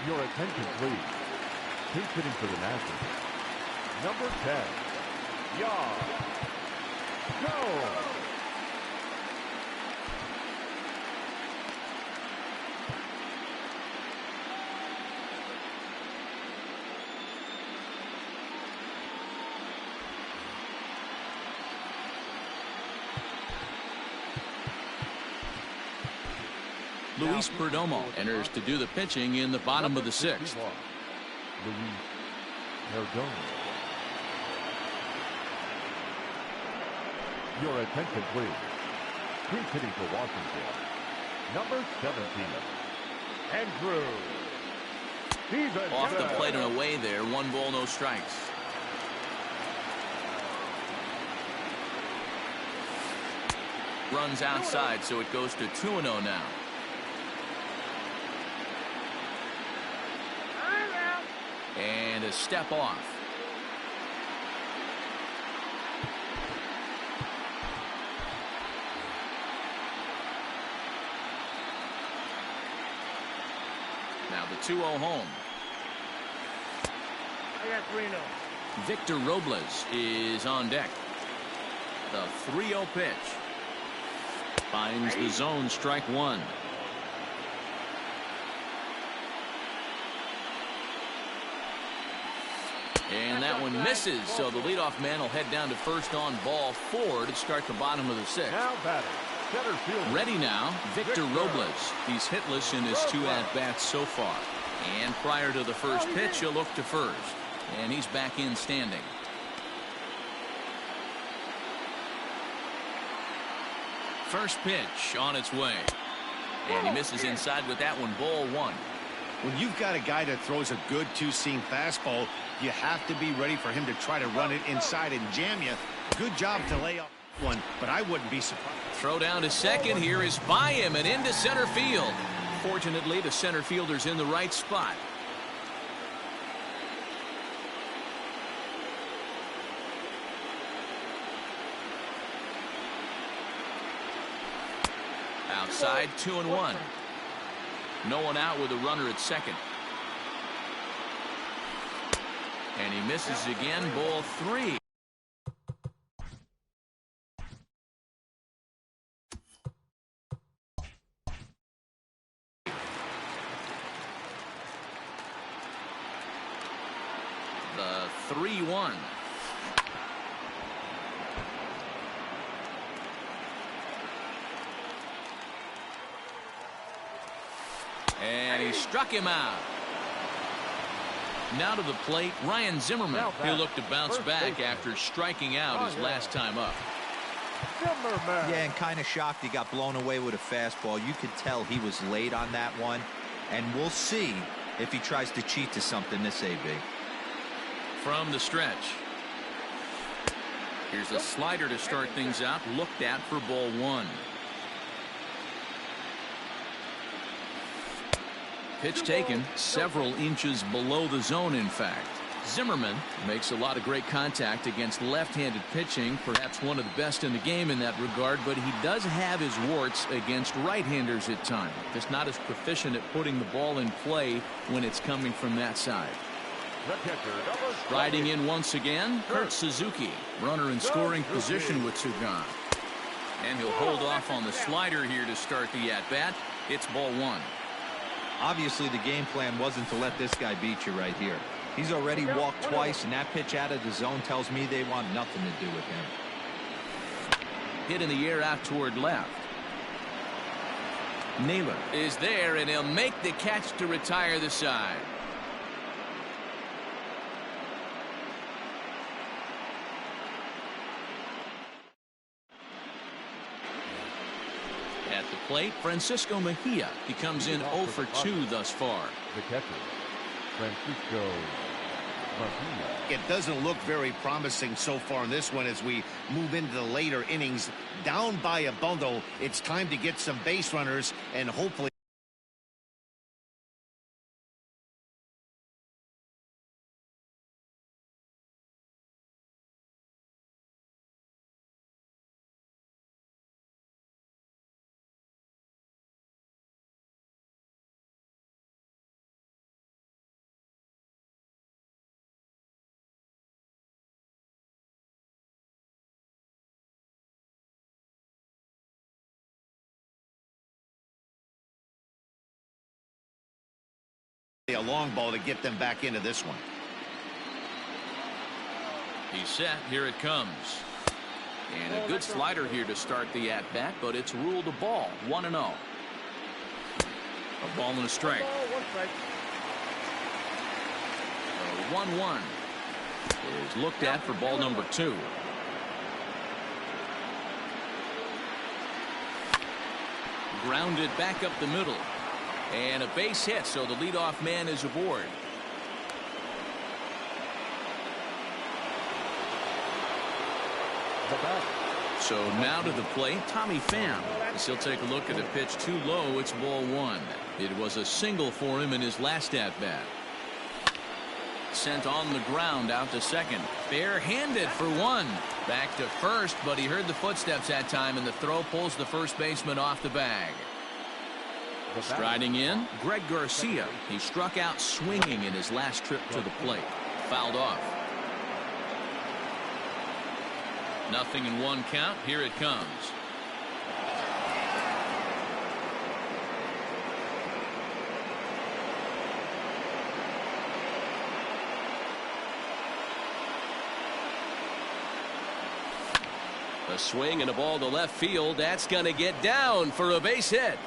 Your attention, please. Pinch hitting for the Nationals. Number 10. Yeah. Go. Luis Perdomo enters to do the pitching in the bottom of the sixth. Luis Perdomo. Your attention, please. Pinch hitting for Washington. Number 17. Andrew. Off the plate and away there. 1 ball, no strikes. Runs outside, so it goes to 2-0 now. And a step off. Now the 2-0 home. I got 3-0. Victor Robles is on deck. The 3-0 pitch. Finds the zone, strike 1. And that one misses, so the leadoff man will head down to first on ball 4 to start the bottom of the 6th. Now batting, center field. Ready now, Victor Robles. He's hitless in his 2 at-bats so far. And prior to the first pitch, he'll look to first. And he's back in standing. First pitch on its way. And he misses inside with that one, ball 1. When you've got a guy that throws a good two-seam fastball, you have to be ready for him to try to run it inside and jam you. Good job to lay off one, but I wouldn't be surprised. Throw down to second. Here is by him and into center field. Fortunately, the center fielder's in the right spot. Outside, 2-1. No one out with a runner at second. And he misses again, ball 3. The 3-1. And he struck him out. Now to the plate, Ryan Zimmerman. He'll look to bounce back after striking out his last time up. Yeah, and kind of shocked he got blown away with a fastball. You could tell he was late on that one. And we'll see if he tries to cheat to something this AB. From the stretch. Here's a slider to start things out. Looked at for ball 1. Pitch taken several inches below the zone, in fact. Zimmerman makes a lot of great contact against left-handed pitching, perhaps one of the best in the game in that regard, but he does have his warts against right-handers at times. Just not as proficient at putting the ball in play when it's coming from that side. Riding in once again, Kurt Suzuki. Runner in scoring position with Sugan. And he'll hold off on the slider here to start the at-bat. It's ball 1. Obviously, the game plan wasn't to let this guy beat you right here. He's already walked twice, and that pitch out of the zone tells me they want nothing to do with him. Hit in the air out toward left. Naylor is there, and he'll make the catch to retire the side. At the plate, Francisco Mejia. He comes in 0 for 2 thus far. The catcher, Francisco Mejia. It doesn't look very promising so far in this one as we move into the later innings. Down by a bundle, it's time to get some base runners and hopefully A long ball to get them back into this one. He's set. Here it comes. And a good slider here to start the at-bat, but it's ruled a ball. 1-0. A ball and a strike. 1-1 is looked at for ball number 2. Grounded back up the middle. And a base hit, so the leadoff man is aboard. So now to the plate, Tommy Pham. As he'll take a look at a pitch too low, it's ball 1. It was a single for him in his last at-bat. Sent on the ground out to second. Bare-handed for 1. Back to first, but he heard the footsteps that time, and the throw pulls the first baseman off the bag. Striding in, Greg Garcia. He struck out swinging in his last trip to the plate. Fouled off. 0-1 count. Here it comes. A swing and a ball to left field. That's going to get down for a base hit.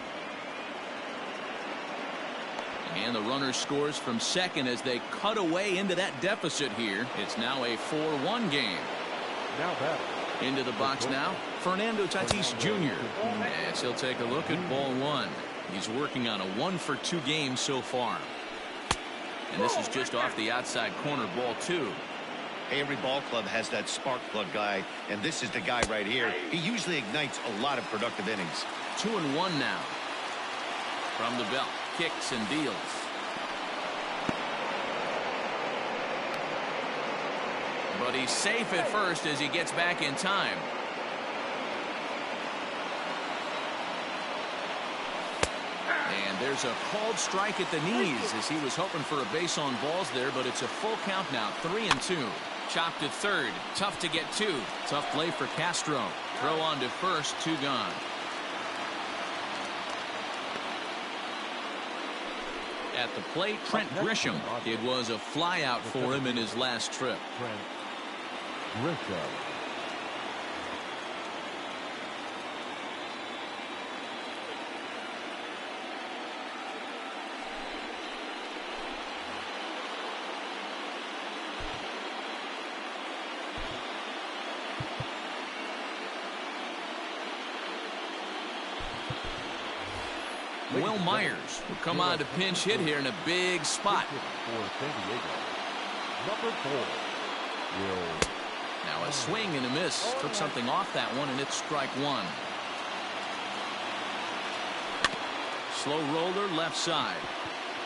And the runner scores from second as they cut away into that deficit here. It's now a 4-1 game. Now back. Into the box now, Fernando Tatis Jr. As he'll take a look at ball 1. He's working on a 1-for-2 game so far. And this is just off the outside corner, ball 2. Every ball club has that spark plug guy, and this is the guy right here. He usually ignites a lot of productive innings. 2-1 now. From the belt, kicks and deals. But he's safe at first as he gets back in time. And there's a called strike at the knees as he was hoping for a base on balls there, but it's a full count now. 3-2. Chopped at third. Tough to get to. Tough play for Castro. Throw on to first. 2 gone. At the plate, Trent Grisham. It was a flyout for him in his last trip. Trent Grisham. Will Myers will come on to pinch hit here in a big spot. For San Diego. Number 4. Will. Now a swing and a miss. Took something off that one, and it's strike 1. Slow roller left side.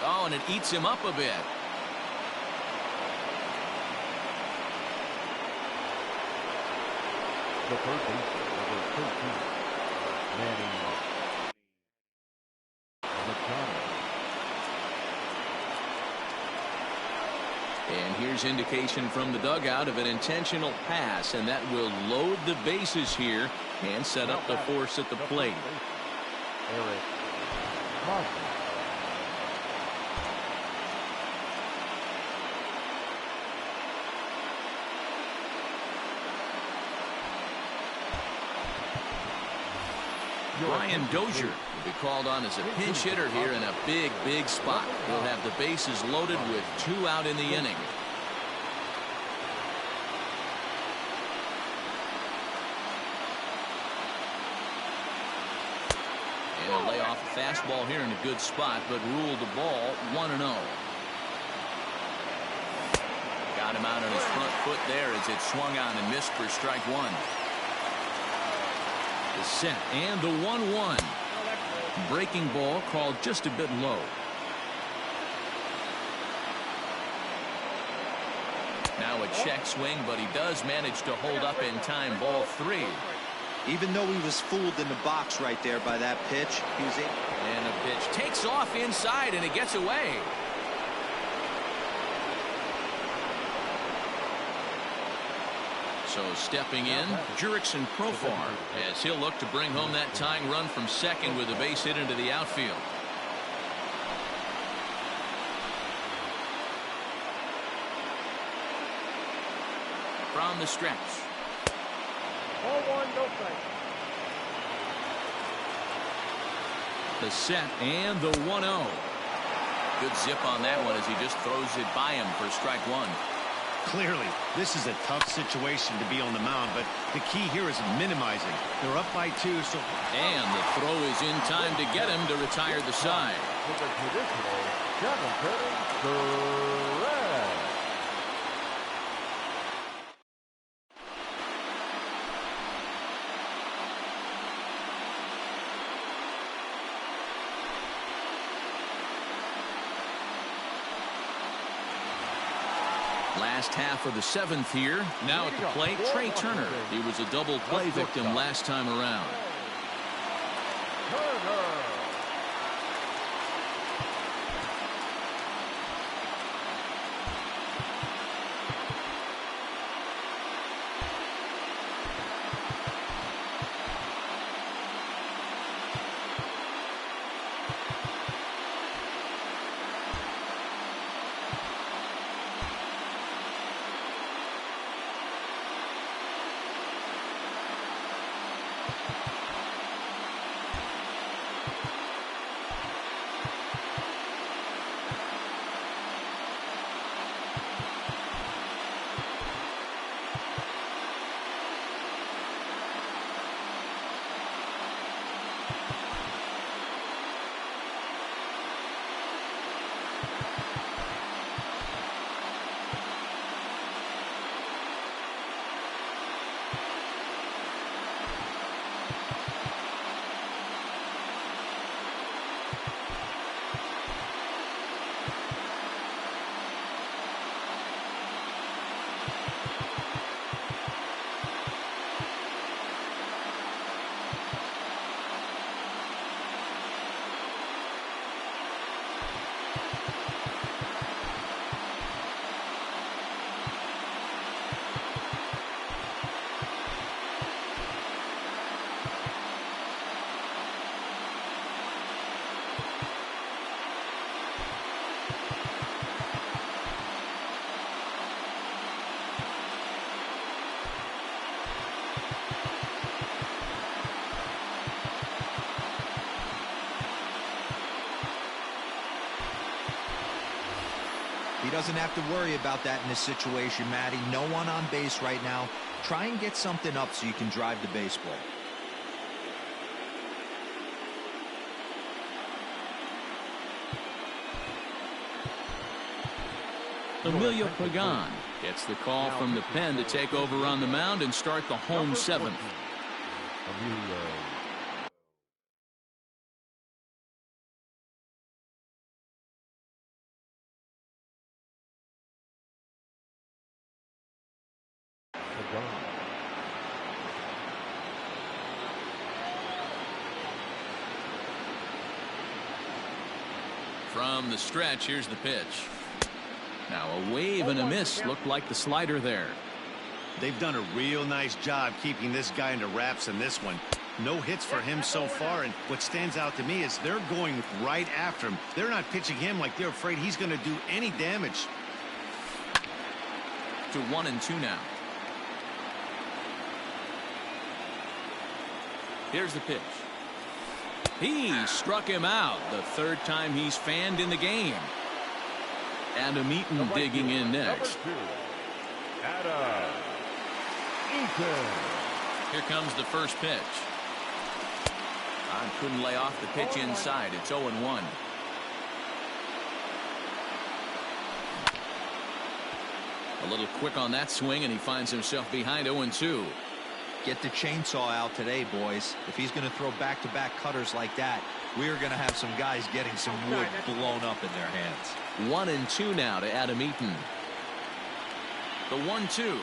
Oh, and it eats him up a bit. The third baseman, number 13. Manny Machado. And here's indication from the dugout of an intentional pass, and that will load the bases here and set up the force at the plate. Eric Hosmer. Brian Dozier will be called on as a pinch hitter here in a big spot. He'll have the bases loaded with 2 out in the inning. And he'll lay off a fastball here in a good spot, but ruled the ball 1-0. Got him out on his front foot there as it swung on and missed for strike 1. The set and the 1-1. Breaking ball called just a bit low. Now a check swing, but he does manage to hold up in time. Ball 3. Even though he was fooled in the box right there by that pitch, he was able. And the pitch takes off inside, and it gets away. So stepping in, Jurickson Profar, as he'll look to bring home that tying run from second with a base hit into the outfield. From the stretch. 0-1, no thanks. The set and the 1-0. Good zip on that one as he just throws it by him for strike one. Clearly, this is a tough situation to be on the mound, but the key here is minimizing. They're up by 2, so... And the throw is in time to get him to retire the side. With a traditional 7-inning correct. Last half of the 7th here. Now at the plate, Trey Turner. He was a double play victim last time around. Turner. He doesn't have to worry about that in this situation, Matty. No one on base right now. Try and get something up so you can drive the baseball. Emilio Pagan gets the call from the pen to take over on the mound and start the home 7th. Emilio. From the stretch, here's the pitch. Now a wave and a miss. Looked like the slider there. They've done a real nice job keeping this guy into wraps in this one. No hits for him so far, and what stands out to me is they're going right after him. They're not pitching him like they're afraid he's going to do any damage. To 1-2 now. Here's the pitch. He struck him out. The 3rd time he's fanned in the game. Adam Eaton digging in next. Adam Eaton. Here comes the first pitch. Couldn't lay off the pitch inside. It's 0-1. A little quick on that swing, and he finds himself behind 0-2. Get the chainsaw out today, boys. If he's going to throw back-to-back cutters like that, we're going to have some guys getting some wood blown up in their hands. 1-2 now to Adam Eaton. The 1-2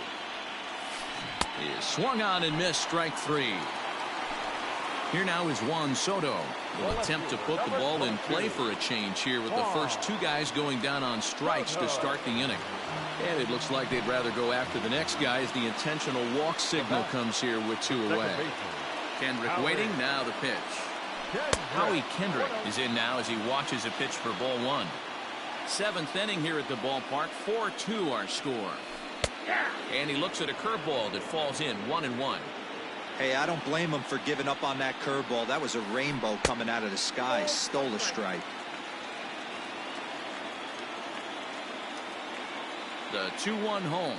is swung on and missed. Strike 3. Here now is Juan Soto. Will attempt to put the ball in play for a change here with the first 2 guys going down on strikes to start the inning. And it looks like they'd rather go after the next guy as the intentional walk signal comes here with 2 away. Kendrick waiting. Now the pitch. Howie Kendrick is in now as he watches a pitch for ball 1. 7th inning here at the ballpark. 4-2 our score. And he looks at a curveball that falls in 1-1. Hey, I don't blame him for giving up on that curveball. That was a rainbow coming out of the sky. Stole a strike. The 2-1 home.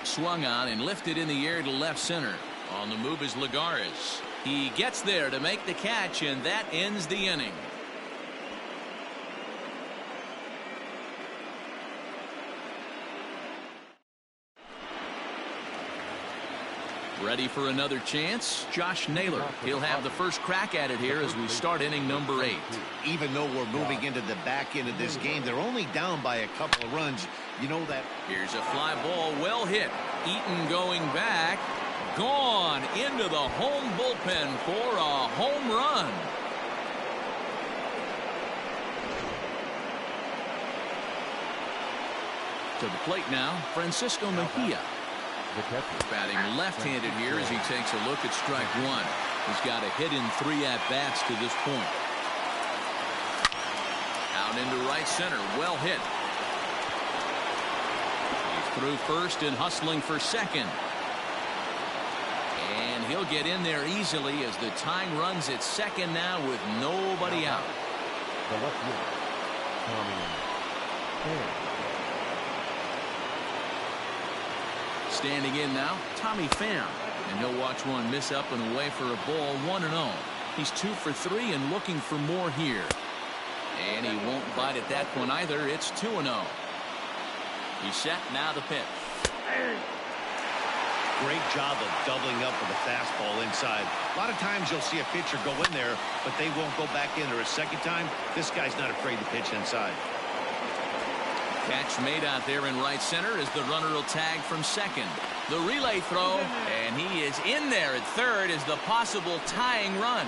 Swung on and lifted in the air to left center. On the move is Lagares. He gets there to make the catch, and that ends the inning. Ready for another chance? Josh Naylor. He'll have the first crack at it here as we start inning number 8. Even though we're moving into the back end of this game, they're only down by a couple of runs. You know that. Here's a fly ball, well hit. Eaton going back. Gone into the home bullpen for a home run. To the plate now, Francisco Mejia. Batting left-handed here as he takes a look at strike one. He's got a hit in 3 at-bats to this point. Out into right center, well hit. He's through first and hustling for second. And he'll get in there easily as the time runs at second now with nobody out. The left fielder, Tommy. Standing in now, Tommy Pham. And he'll watch one miss up and away for a ball, 1-0. He's 2 for 3 and looking for more here. And he won't bite at that one either. It's 2-0. He's set, now the pitch. Great job of doubling up with a fastball inside. A lot of times you'll see a pitcher go in there, but they won't go back in there a second time. This guy's not afraid to pitch inside. Catch made out there in right center as the runner will tag from second. The relay throw, and he is in there at third as the possible tying run.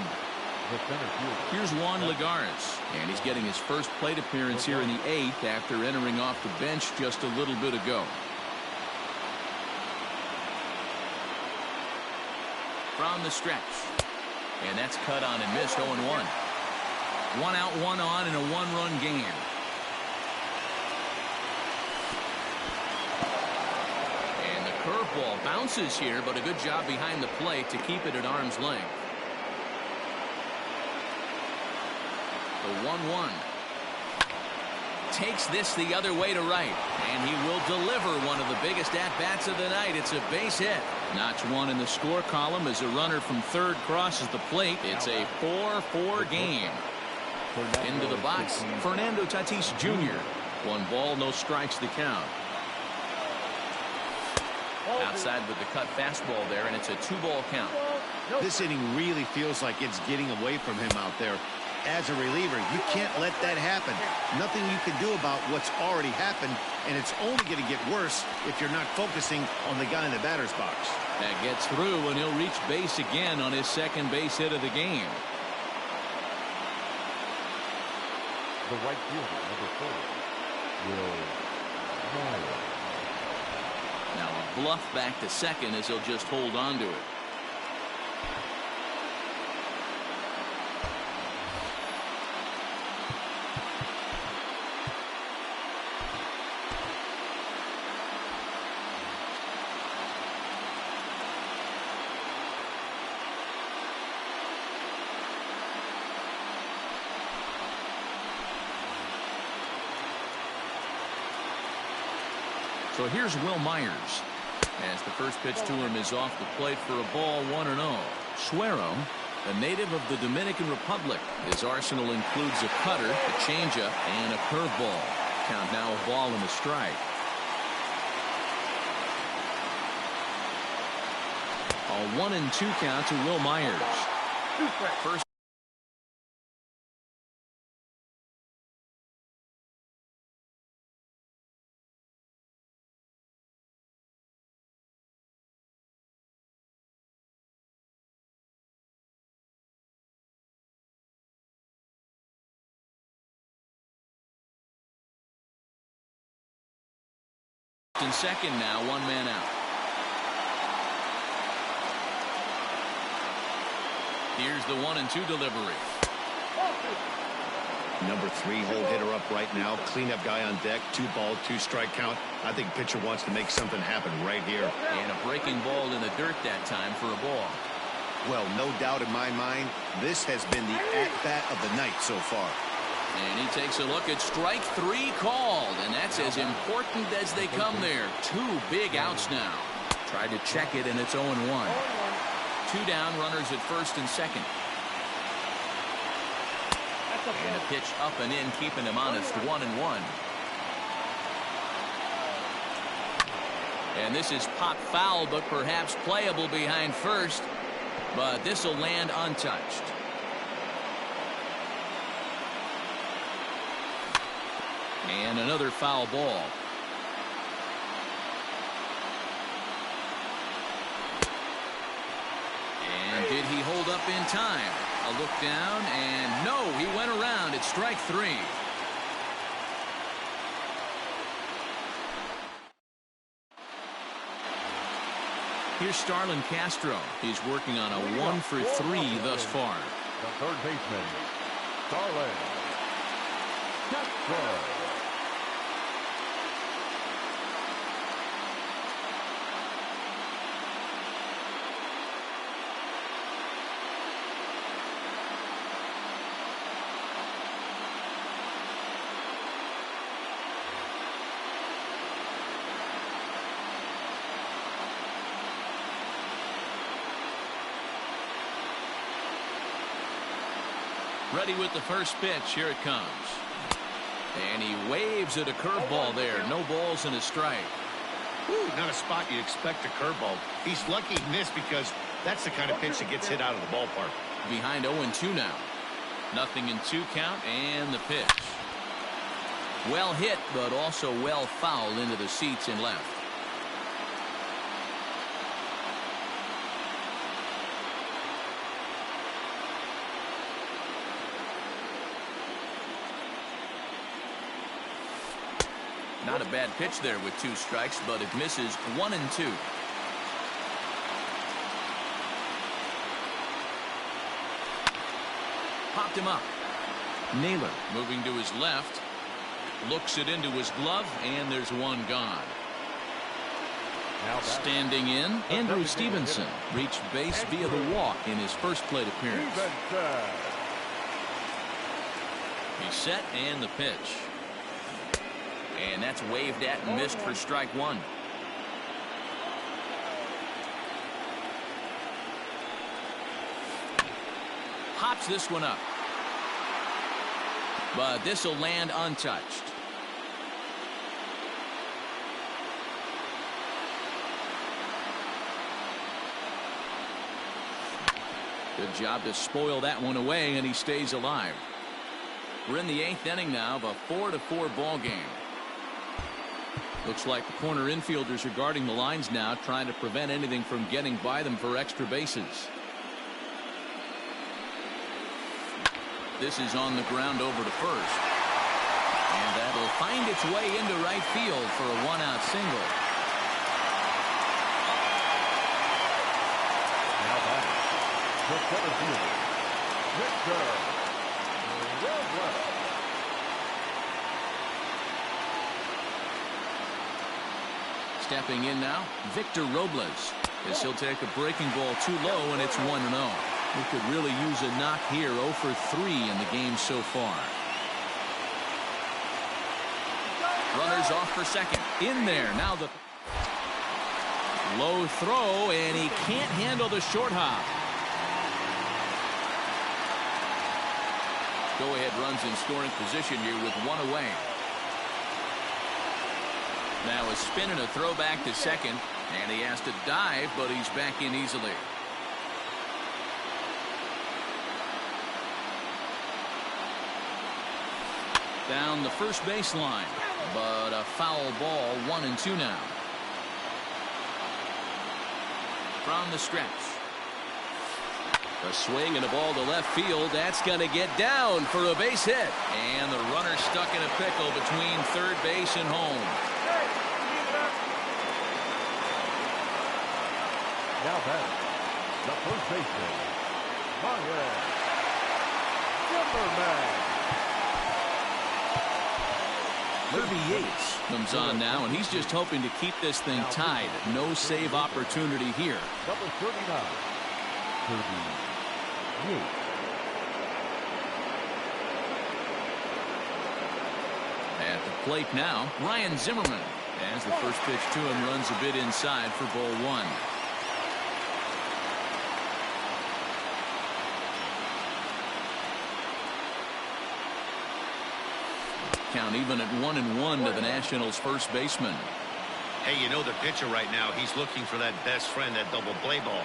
Here's Juan Lagares, and he's getting his first plate appearance here in the 8th after entering off the bench just a little bit ago. From the stretch, and that's cut on and missed. 0-1. 1 out, 1 on in a 1-run game. Curveball bounces here, but a good job behind the plate to keep it at arm's length. The 1-1. Takes this the other way to right, and he will deliver one of the biggest at-bats of the night. It's a base hit. Notch 1 in the score column as a runner from third crosses the plate. It's a 4-4 game. Into the box, Fernando Tatis Jr. 1 ball, no strikes to count. Outside with the cut fastball there, and it's a 2-ball count. This inning really feels like it's getting away from him out there. As a reliever, you can't let that happen. Nothing you can do about what's already happened, and it's only going to get worse if you're not focusing on the guy in the batter's box. That gets through, and he'll reach base again on his second base hit of the game. The right fielder, number 4, Will Myers. Now a bluff back to second as he'll just hold on to it. So here's Will Myers as the first pitch to him is off the plate for a ball, 1-0. Suero, a native of the Dominican Republic. His arsenal includes a cutter, a changeup, and a curveball. Count now a ball and a strike. A 1-2 count to Will Myers. First. In second now, 1 man out. Here's the 1-2 delivery. Number 3 hole hitter up right now. Cleanup guy on deck. 2-ball, 2-strike count. I think pitcher wants to make something happen right here. And a breaking ball in the dirt that time for a ball. Well, no doubt in my mind, this has been the at-bat of the night so far. And he takes a look at strike 3 called, and that's as important as they come there. 2 big outs now. Tried to check it, and it's 0-1. 2 down, runners at first and second. And a pitch up and in, keeping him honest, 1-1. And this is popped foul, but perhaps playable behind first. But this will land untouched. And another foul ball. And did he hold up in time? A look down, and no, he went around. It's strike 3. Here's Starlin Castro. He's working on a 1 for 3 thus far. The third baseman, Starlin Castro. Ready with the first pitch. Here it comes. And he waves at a curveball there. No balls and a strike. Whew, not a spot you'd expect a curveball. He's lucky he missed because that's the kind of pitch that gets hit out of the ballpark. Behind 0-2 now. 0-2 count, and the pitch. Well hit, but also well fouled into the seats and left. Not a bad pitch there with 2 strikes, but it misses 1-2. Popped him up. Naylor moving to his left. Looks it into his glove, and there's 1 gone. Standing in, Andrew Stevenson reached base via the walk in his first plate appearance. He's set, and the pitch. And that's waved at and missed for strike 1. Hops this one up. But this will land untouched. Good job to spoil that one away, and he stays alive. We're in the 8th inning now of a 4-4 ball game. Looks like the corner infielders are guarding the lines now, trying to prevent anything from getting by them for extra bases. This is on the ground over to first. And that'll find its way into right field for a 1-out single. Now back, the center fielder, Victor Robles. Stepping in now, Victor Robles, as he'll take a breaking ball too low, and it's 1-0. We could really use a knock here. 0 for 3 in the game so far. Runners off for second. In there. Now the low throw, and he can't handle the short hop. Go-ahead runs in scoring position here with 1 away. Now a spin and a throw back to second, and he has to dive, but he's back in easily. Down the first baseline, but a foul ball. 1-2 now. From the stretch. A swing and a ball to left field. That's going to get down for a base hit. And the runner stuck in a pickle between third base and home. Now back, the first baseman, Zimmerman. Kirby Yates comes on now, and he's just hoping to keep this thing tied. No save opportunity here. Number 39, Kirby Yates. At the plate now, Ryan Zimmerman. As the first pitch to him runs a bit inside for ball one. Count even at 1-1 to the Nationals' first baseman. Hey, you know the pitcher right now, he's looking for that best friend, that double play ball.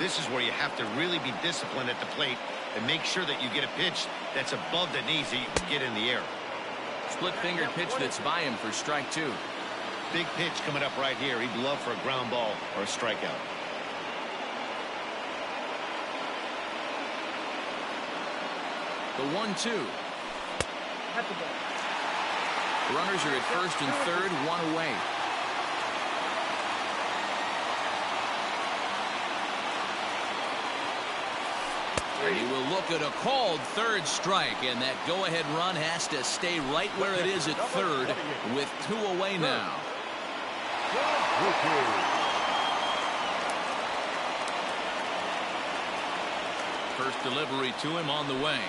This is where you have to really be disciplined at the plate and make sure that you get a pitch that's above the knees that you can get in the air. Split-fingered pitch that's by him for strike two. Big pitch coming up right here. He'd love for a ground ball or a strikeout. The 1-2. Runners are at first and third, one away. And he will look at a called third strike, and that go-ahead run has to stay right where it is at third with two away now. First delivery to him on the way.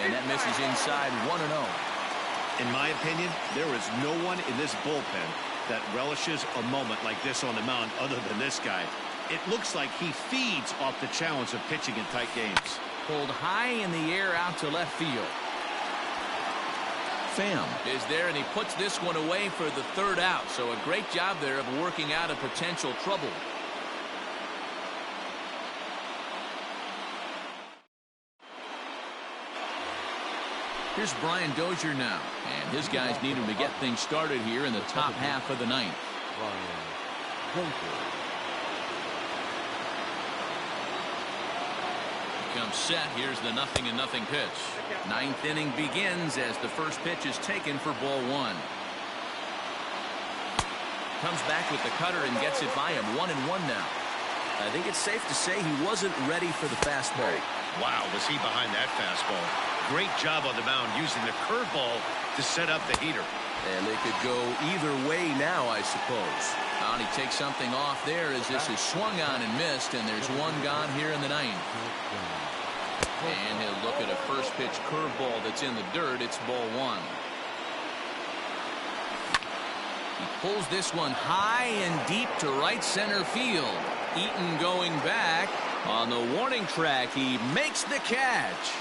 And that misses inside 1-0. In my opinion, there is no one in this bullpen that relishes a moment like this on the mound other than this guy. It looks like he feeds off the challenge of pitching in tight games. Pulled high in the air out to left field. Pham is there, and he puts this one away for the third out. So a great job there of working out a potential trouble. Here's Brian Dozier now, and his guys need him to get things started here in the top half of the ninth. Brian Dozier. Comes set. Here's the 0-0 pitch. Ninth inning begins as the first pitch is taken for ball one. Comes back with the cutter and gets it by him. 1-1 now. I think it's safe to say he wasn't ready for the fastball. Wow, was he behind that fastball. Great job on the mound using the curveball to set up the heater. And they could go either way now, I suppose. And he takes something off there as this is swung on and missed, and there's one gone here in the ninth. And he'll look at a first pitch curveball that's in the dirt. It's ball one. He pulls this one high and deep to right center field. Eaton going back on the warning track. He makes the catch.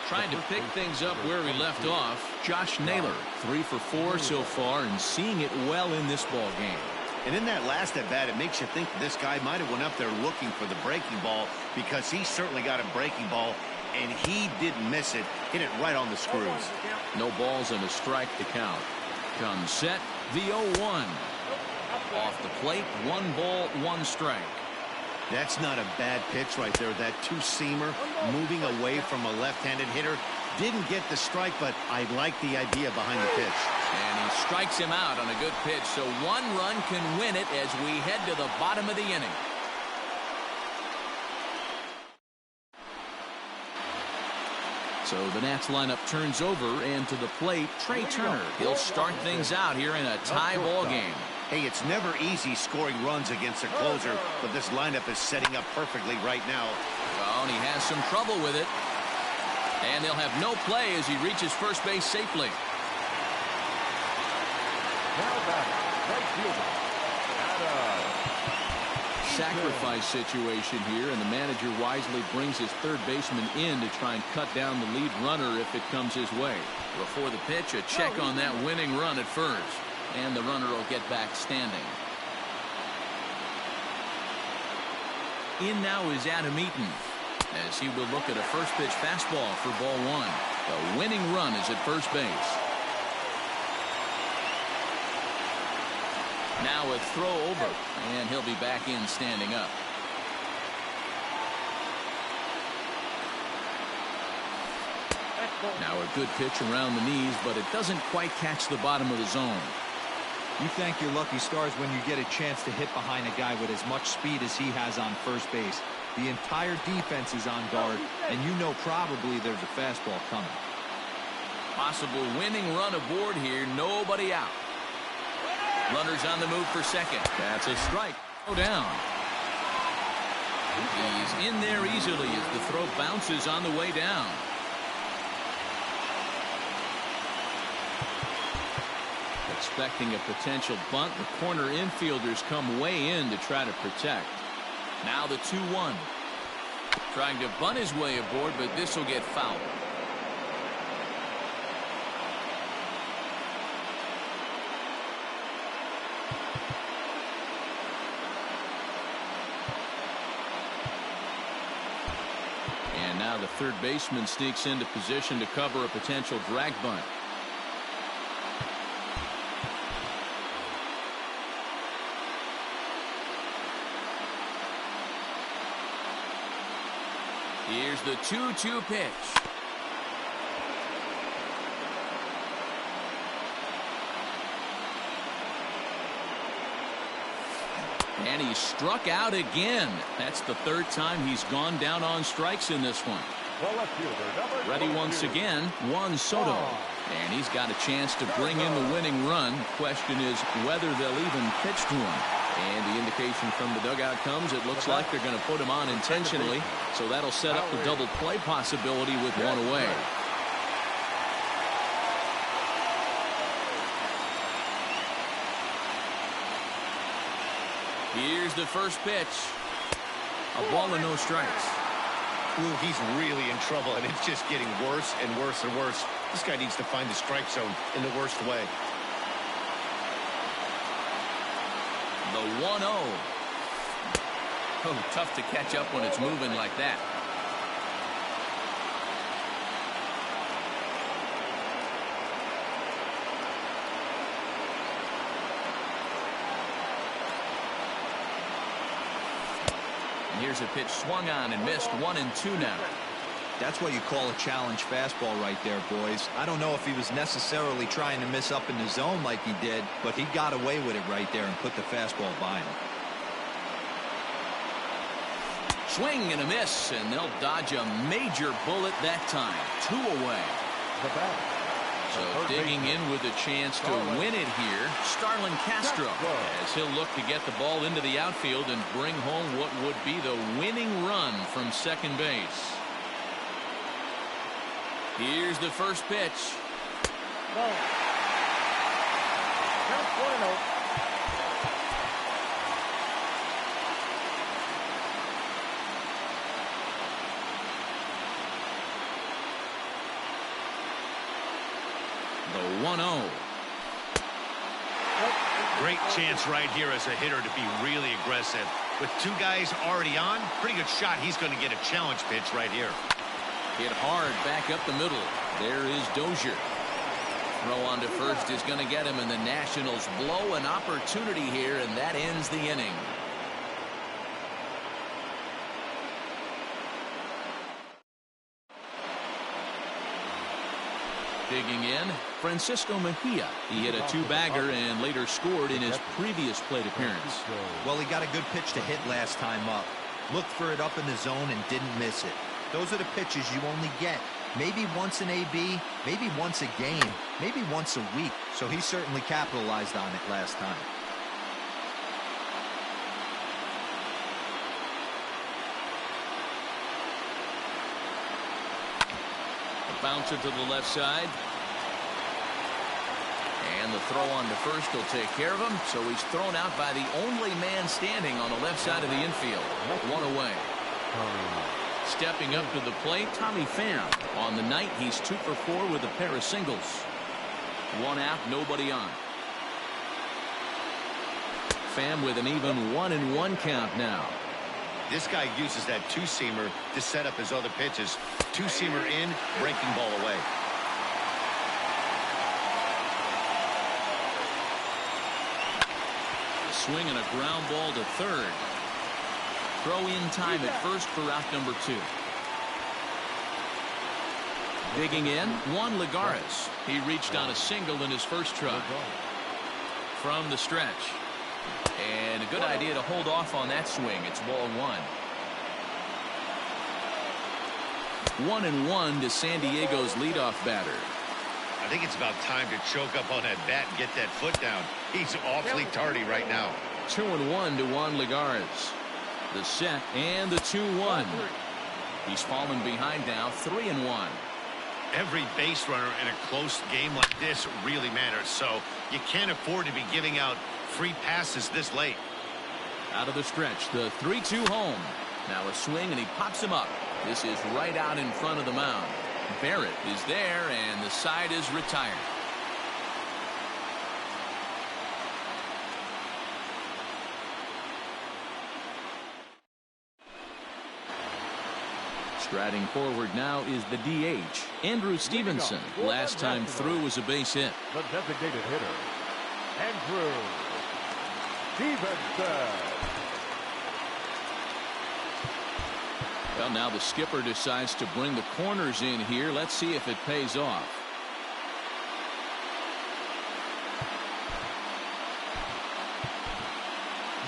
Trying to pick things up where we left off. Josh Naylor, 3 for 4 so far, and seeing it well in this ball game. And in that last at bat, it makes you think this guy might have went up there looking for the breaking ball, because he certainly got a breaking ball, and he didn't miss it. Hit it right on the screws. No balls and a strike to count. Comes set, the 0-1. Off the plate, 1 ball, 1 strike. That's not a bad pitch right there. That two-seamer moving away from a left-handed hitter. Didn't get the strike, but I like the idea behind the pitch. And he strikes him out on a good pitch, so 1 run can win it as we head to the bottom of the inning. So the Nats lineup turns over, and to the plate, Trey Turner. He'll start things out here in a tie ball game. Hey, it's never easy scoring runs against a closer, but this lineup is setting up perfectly right now. Well, and he has some trouble with it. And they'll have no play as he reaches first base safely. Sacrifice situation here, and the manager wisely brings his third baseman in to try and cut down the lead runner if it comes his way. Before the pitch, a check on that winning run at first. And the runner will get back standing. In now is Adam Eaton, as he will look at a first pitch fastball for ball one. The winning run is at first base. Now a throw over, and he'll be back in standing up. Now a good pitch around the knees, but it doesn't quite catch the bottom of the zone. You thank your lucky stars when you get a chance to hit behind a guy with as much speed as he has on first base. The entire defense is on guard, and you know probably there's a fastball coming. Possible winning run aboard here. Nobody out. Runners on the move for second. That's a strike. Go down. He's in there easily as the throw bounces on the way down. Expecting a potential bunt, the corner infielders come way in to try to protect. Now the 2-1. Trying to bunt his way aboard, but this will get fouled. And now the third baseman sneaks into position to cover a potential drag bunt. Here's the 2-2 pitch. And he's struck out again. That's the third time he's gone down on strikes in this one. Ready once again, Juan Soto. And he's got a chance to bring in the winning run. Question is whether they'll even pitch to him. And the indication from the dugout comes, it looks like they're going to put him on intentionally. So that'll set up the double play possibility with one away. Here's the first pitch. A ball and no strikes. Ooh, he's really in trouble, and it's just getting worse and worse and worse. This guy needs to find the strike zone in the worst way. The 1-0. Oh, tough to catch up when it's moving like that. And here's a pitch swung on and missed. 1-2 now. That's what you call a challenge fastball right there, boys. I don't know if he was necessarily trying to miss up in the zone like he did, but he got away with it right there and put the fastball by him. Swing and a miss, and they'll dodge a major bullet that time. 2 away. So digging in with a chance to win it here, Starlin Castro, as he'll look to get the ball into the outfield and bring home what would be the winning run from second base. Here's the first pitch. The 1-0. Great chance right here as a hitter to be really aggressive. With two guys already on, pretty good shot. He's going to get a challenge pitch right here. Hit hard back up the middle. There is Dozier. Throw on to first is going to get him, and the Nationals blow an opportunity here, and that ends the inning. Digging in, Francisco Mejia. He hit a 2-bagger and later scored in his previous plate appearance. Well, he got a good pitch to hit last time up. Looked for it up in the zone and didn't miss it. Those are the pitches you only get. Maybe once an AB, maybe once a game, maybe once a week. So he certainly capitalized on it last time. A bouncer to the left side. And the throw on to first will take care of him. So he's thrown out by the only man standing on the left side of the infield. 1 away. Stepping up to the plate, Tommy Pham. On the night, he's 2 for 4 with a pair of singles. 1 out, nobody on. Pham with an even 1-1 count now. This guy uses that two-seamer to set up his other pitches. Two-seamer in, breaking ball away. A swing and a ground ball to third. Throw in time at first for out number 2. Digging in, Juan Lagares. He reached on a single in his first try. From the stretch. And a good idea to hold off on that swing. It's ball 1. 1-1 to San Diego's leadoff batter. I think it's about time to choke up on that bat and get that foot down. He's awfully tardy right now. 2-1 to Juan Lagares. The set and the 2-1. He's fallen behind now, 3-1. Every base runner in a close game like this really matters, so you can't afford to be giving out free passes this late. Out of the stretch, the 3-2 home. Now a swing, and he pops him up. This is right out in front of the mound. Barrett is there, and the side is retired. Striding forward now is the DH, Andrew Stevenson. Last time through was a base hit. The designated hitter, Andrew Stevenson. Well, now the skipper decides to bring the corners in here. Let's see if it pays off.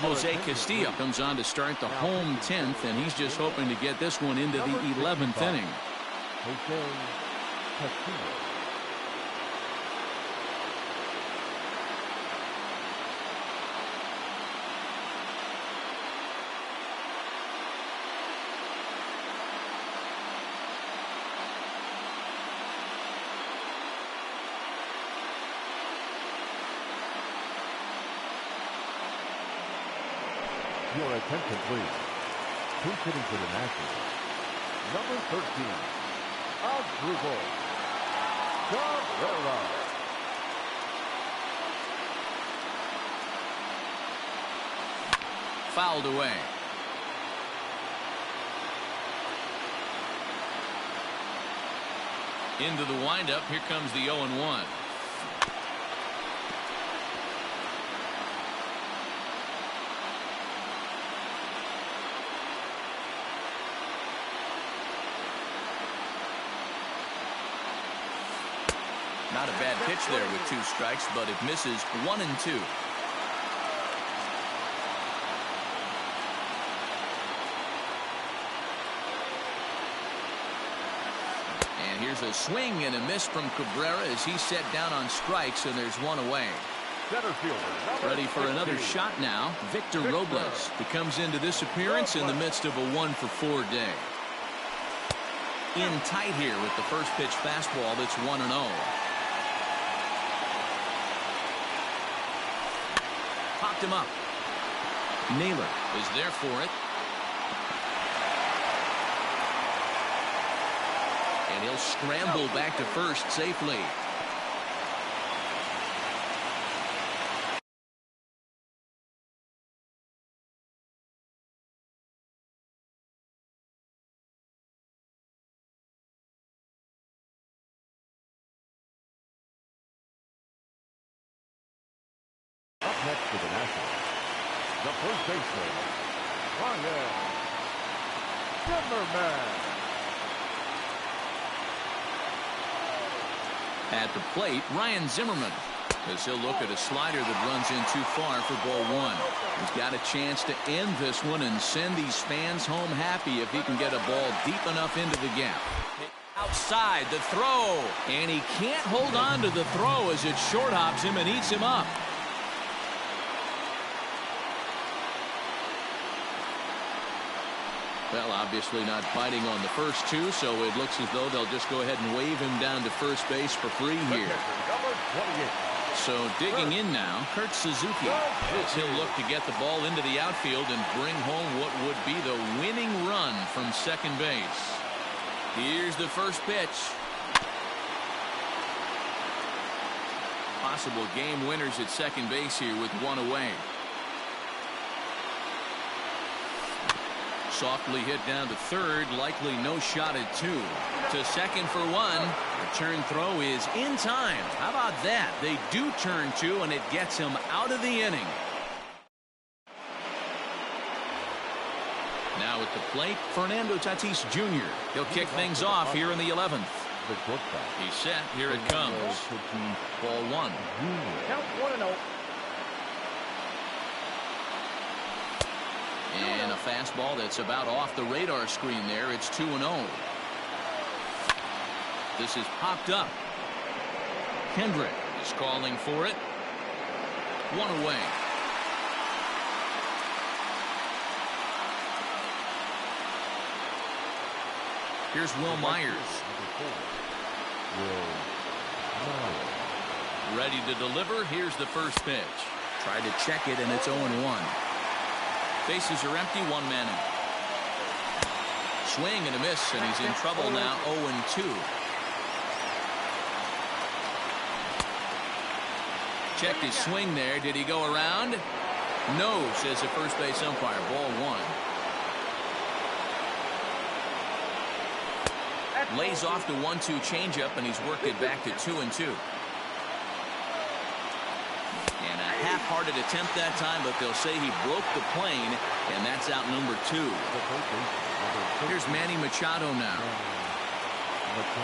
Jose Castillo comes on to start the home 10th, and he's just hoping to get this one into the 11th inning. Jose Castillo. Your attention, please. Who's hitting for the Nationals? Number 13, Asdrubal Cabrera. Fouled away. Into the windup. Here comes the 0-1. Not a bad pitch there with 2 strikes, but it misses 1-2. And here's a swing and a miss from Cabrera as he's set down on strikes, and there's 1 away. Center fielder, Ready for another 16. shot now. Victor Robles. He comes into this appearance in the midst of a 1-for-4 day. In tight here with the first pitch fastball that's 1-0. Popped him up. Naylor is there for it. And he'll scramble back to first safely. Up next for the Nationals, the first baseman, Ryan Zimmerman. At the plate, Ryan Zimmerman, as he'll look at a slider that runs in too far for ball 1. He's got a chance to end this one and send these fans home happy if he can get a ball deep enough into the gap. Outside the throw, and he can't hold on to the throw as it short hops him and eats him up. Well, obviously not biting on the first 2, so it looks as though they'll just go ahead and wave him down to first base for free here. Number 28. So digging in now, Kurt Suzuki, as he'll look to get the ball into the outfield and bring home what would be the winning run from second base. Here's the first pitch. Possible game winners at second base here with 1 away. Softly hit down to third, likely no shot at 2. To second for 1. Return throw is in time. How about that? They do turn 2, and it gets him out of the inning. Now at the plate, Fernando Tatis Jr. He'll kick things off here in the 11th. The shortstop. He's set. Here it comes. Ball 1. Count 1-0. And a fastball that's about off the radar screen there. It's 2-0. This is popped up. Kendrick is calling for it. One away. Here's Will Myers. Ready to deliver. Here's the first pitch. Tried to check it, and it's 0-1. Bases are empty, one man in. Swing and a miss, and he's in trouble now, 0-2. Checked his swing there. Did he go around? No, says the first base umpire. Ball one. Lays off the 1-2 changeup, and he's worked it back to 2-2. And a half-hearted attempt that time, but they'll say he broke the plane, and that's out number 2. Here's Manny Machado now.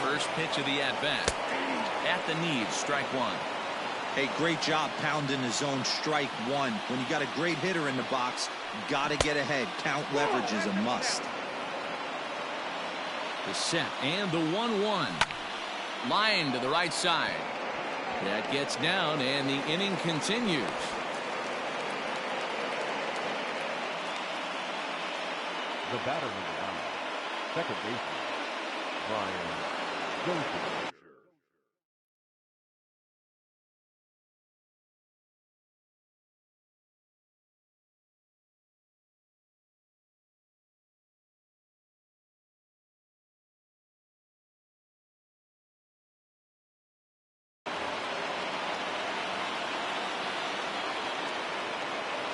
First pitch of the at-bat. At the knees, strike one. Hey, great job pounding the zone, strike one. When you got a great hitter in the box, got to get ahead. Count leverage is a must. The set and the 1-1. Line to the right side. That gets down, and the inning continues. The batter number 9, second baseman, Brian Dozier.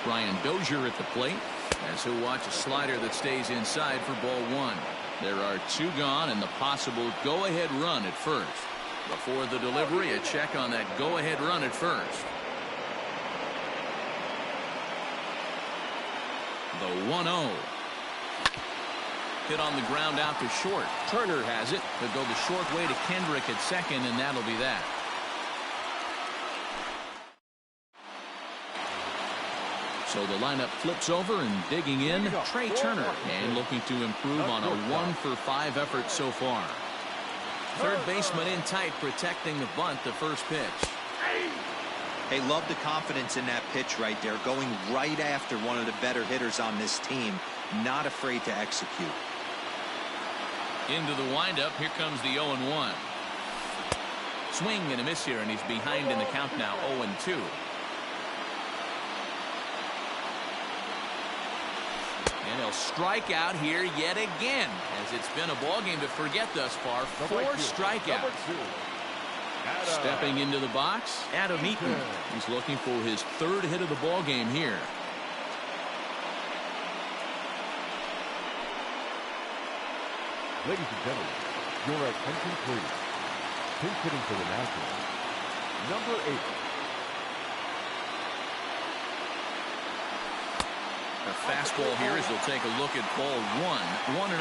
Brian Dozier at the plate as he'll watch a slider that stays inside for ball one. There are 2 gone and the possible go-ahead run at first. Before the delivery, a check on that go-ahead run at first. The 1-0. Hit on the ground out to short. Turner has it. He'll go the short way to Kendrick at second, and that'll be that. So the lineup flips over, and digging in, Trey Turner, and looking to improve on a 1-for-5 effort so far. Third baseman in tight, protecting the bunt, the first pitch. Hey, love the confidence in that pitch right there, going right after one of the better hitters on this team, not afraid to execute. Into the windup, here comes the 0-1. Swing and a miss here, and he's behind in the count now, 0-2. And he'll strike out here yet again, as it's been a ball game to forget thus far. 4 strikeouts. Stepping into the box, Adam Eaton. He's looking for his 3rd hit of the ball game here. Ladies and gentlemen, your attention please. Pinch hitting for the Nationals, number 8. A fastball here as they'll take a look at ball 1, 1-0.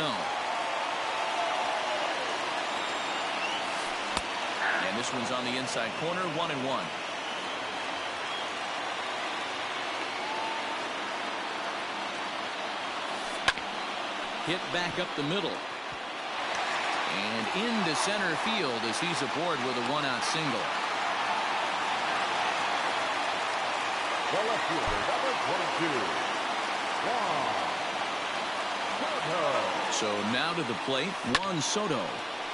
And this one's on the inside corner, 1-1. Hit back up the middle. And into center field as he's aboard with a 1-out single. The left fielder, number 22. So now to the plate, Juan Soto.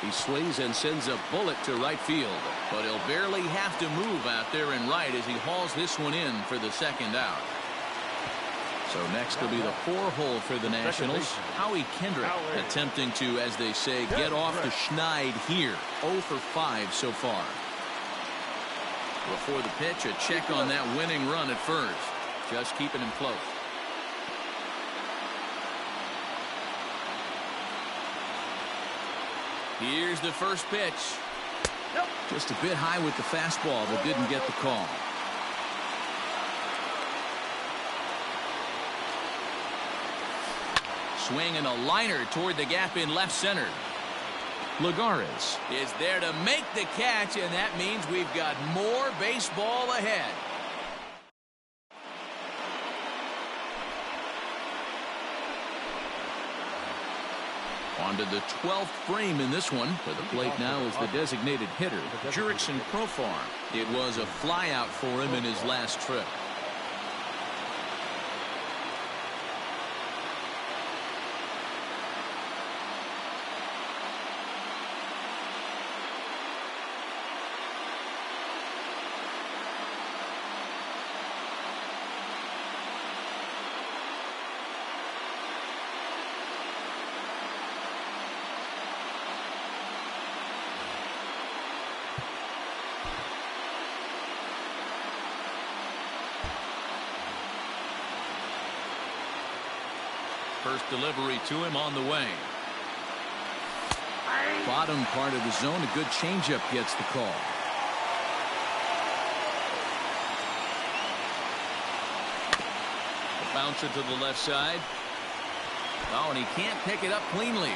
He swings and sends a bullet to right field, but he'll barely have to move out there in right as he hauls this one in for the 2nd out. So next will be the 4-hole for the Nationals. Howie Kendrick attempting to, as they say, get off the schneid here. 0 for 5 so far. Before the pitch, a check on that winning run at first. Just keeping him close. Here's the first pitch. Just a bit high with the fastball, but didn't get the call. Swing and a liner toward the gap in left center. Lagares is there to make the catch, and that means we've got more baseball ahead. On to the 12th frame in this one. To the plate now is the designated hitter, Jurickson Profar. It was a flyout for him in his last trip. First delivery to him on the way. Bottom part of the zone. A good changeup gets the call. A bouncer to the left side. Oh, and he can't pick it up cleanly.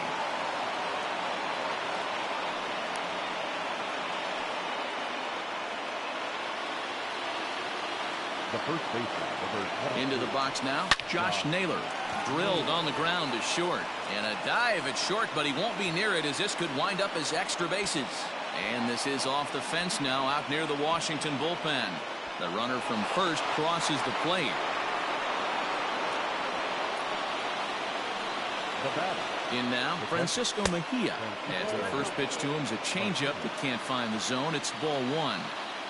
The first baseman. Into the box now. Josh Naylor. Drilled on the ground to short. And a dive at short, but he won't be near it as this could wind up as extra bases. And this is off the fence now out near the Washington bullpen. The runner from first crosses the plate. In now, Francisco Mejia. As the first pitch to him is a changeup that can't find the zone. It's ball one.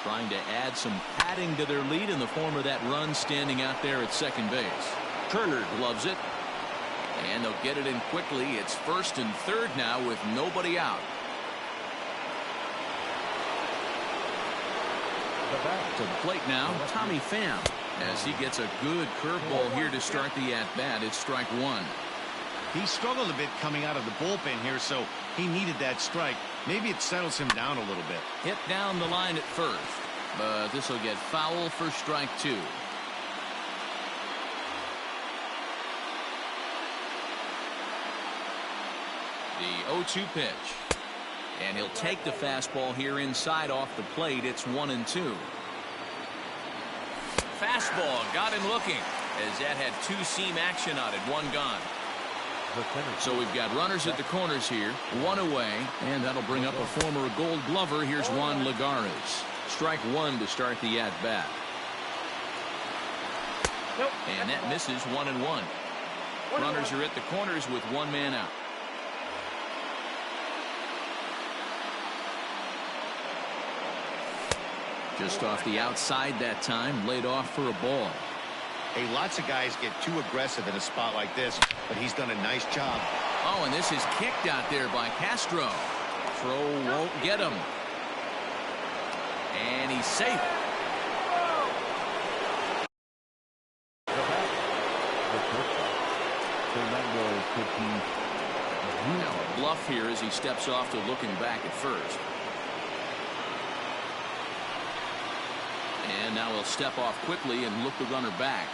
Trying to add some padding to their lead in the form of that run standing out there at second base. Turner gloves it. And they'll get it in quickly. It's first and third now with nobody out. To the plate now, Tommy Pham. As he gets a good curveball here to start the at-bat. It's strike one. He struggled a bit coming out of the bullpen here, so he needed that strike. Maybe it settles him down a little bit. Hit down the line at first, but this will get foul for strike two. The 0-2 pitch. And he'll take the fastball here inside off the plate. It's 1-2. Fastball got him looking as that had two-seam action on it. One gone. So we've got runners at the corners here, one away, and that'll bring up a former Gold Glover. Here's Juan Lagares. Strike one to start the at-bat. And that misses 1-1. Runners are at the corners with one man out. Just off the outside that time, laid off for a ball. Hey, lots of guys get too aggressive in a spot like this, but he's done a nice job. Oh, and this is kicked out there by Castro. Throw won't get him. And he's safe. Now a bluff here as he steps off to looking back at first. And now he'll step off quickly and look the runner back.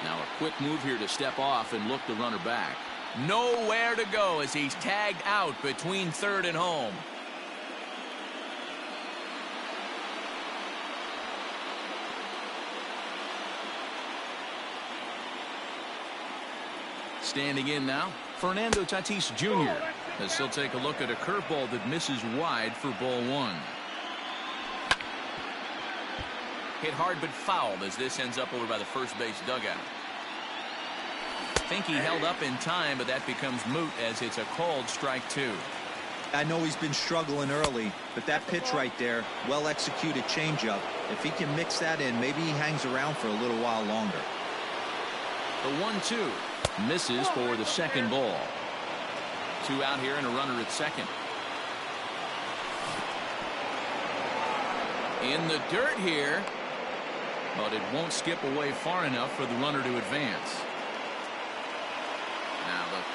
Now a quick move here to step off and look the runner back. Nowhere to go as he's tagged out between third and home. Standing in now, Fernando Tatis Jr. as he'll take a look at a curveball that misses wide for ball one. Hit hard but fouled as this ends up over by the first base dugout. Think he held up in time, but that becomes moot as it's a called strike two. I know he's been struggling early, but that pitch right there, well executed changeup. If he can mix that in, maybe he hangs around for a little while longer. The 1-2 misses for the second ball. Two out here and a runner at second. In the dirt here, but it won't skip away far enough for the runner to advance.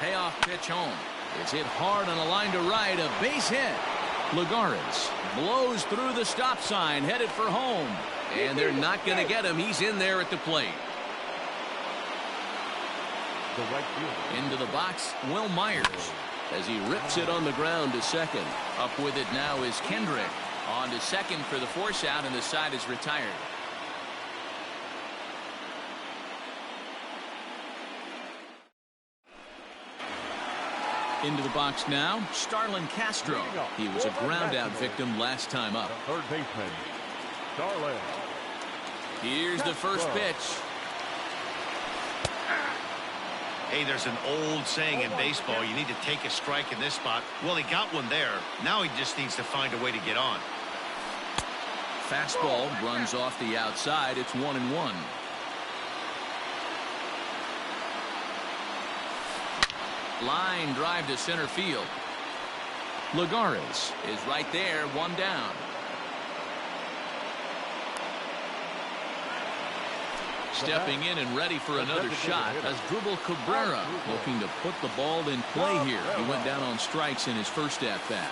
payoff pitch home. It's hit hard on a line to right, a base hit. Lagares blows through the stop sign, headed for home. And they're not going to get him. He's in there at the plate. The right fielder. Into the box, Will Myers, as he rips it on the ground to second. Up with it now is Kendrick. On to second for the force out, and the side is retired. Into the box now, Starlin Castro. He was a ground out victim last time up. The third baseman, Starlin. Here's the first pitch. Hey, there's an old saying in baseball, you need to take a strike in this spot. Well, he got one there. Now he just needs to find a way to get on. Fastball runs off the outside. It's 1-1. Line drive to center field. Lagares is right there, one down. Stepping in and ready for another shot as Asdrubal Cabrera, looking to put the ball in play here. He went down on strikes in his first at-bat.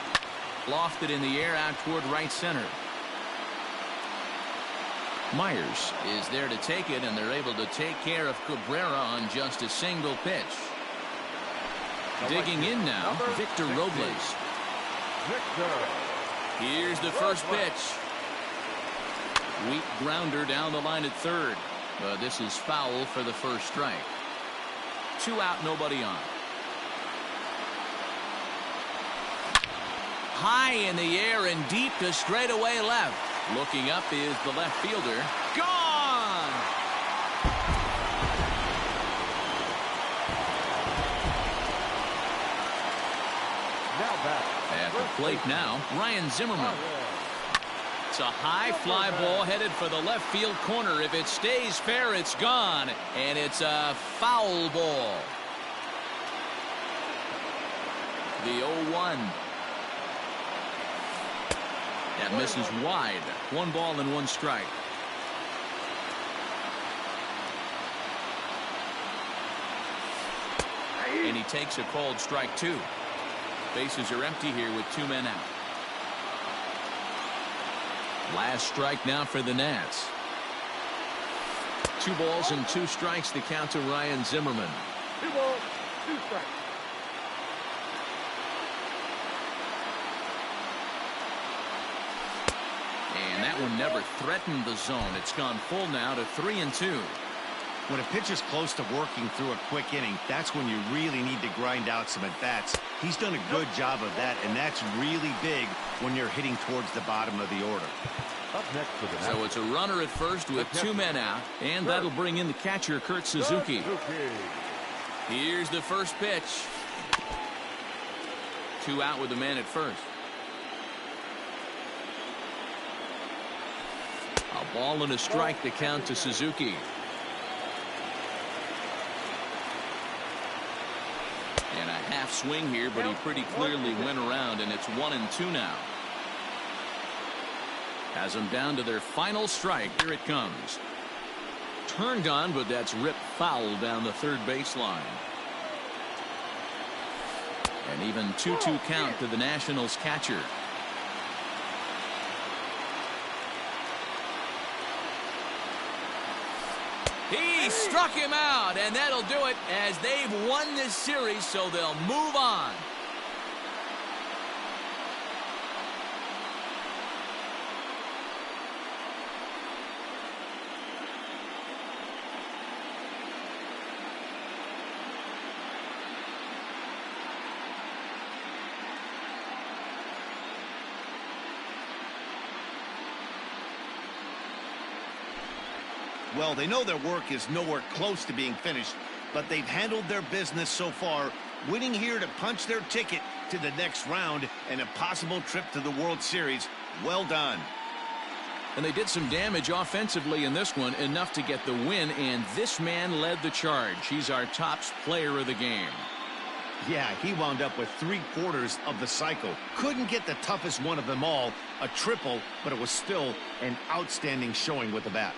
Lofted in the air out toward right center. Myers is there to take it, and they're able to take care of Cabrera on just a single pitch. Digging in now, Victor Robles. Here's the first pitch. Weak grounder down the line at third. This is foul for the first strike. 2 out, nobody on. High in the air and deep to straightaway left. Looking up is the left fielder. Gone! Now back. At the plate now, Ryan Zimmerman. It's a high fly ball headed for the left field corner. If it stays fair, it's gone. And it's a foul ball. The 0-1. That misses wide. 1 ball and 1 strike. And he takes a called strike 2. Bases are empty here with 2 men out. Last strike now for the Nats. 2 balls and 2 strikes to count to Ryan Zimmerman. 2 balls, 2 strikes. And that one never threatened the zone. It's gone full now to 3-2. When a pitcher's close to working through a quick inning, that's when you really need to grind out some at-bats. He's done a good job of that, and that's really big when you're hitting towards the bottom of the order. Up next for the So it's a runner at first with 2 men out, and that'll bring in the catcher, Kurt Suzuki. Here's the first pitch. 2 out with a man at first. A ball and a strike to count to Suzuki. And a half swing here, but he pretty clearly went around, and it's 1-2 now. Has them down to their final strike. Here it comes. Turned on, but that's ripped foul down the third baseline. And even 2-2 count to the Nationals catcher. He struck him out, and that'll do it as they've won this series, so they'll move on. Well, they know their work is nowhere close to being finished, but they've handled their business so far, winning here to punch their ticket to the next round and a possible trip to the World Series. Well done. And they did some damage offensively in this one, enough to get the win, and this man led the charge. He's our top player of the game. Yeah, he wound up with 3/4 of the cycle. Couldn't get the toughest one of them all, a triple, but it was still an outstanding showing with the bat.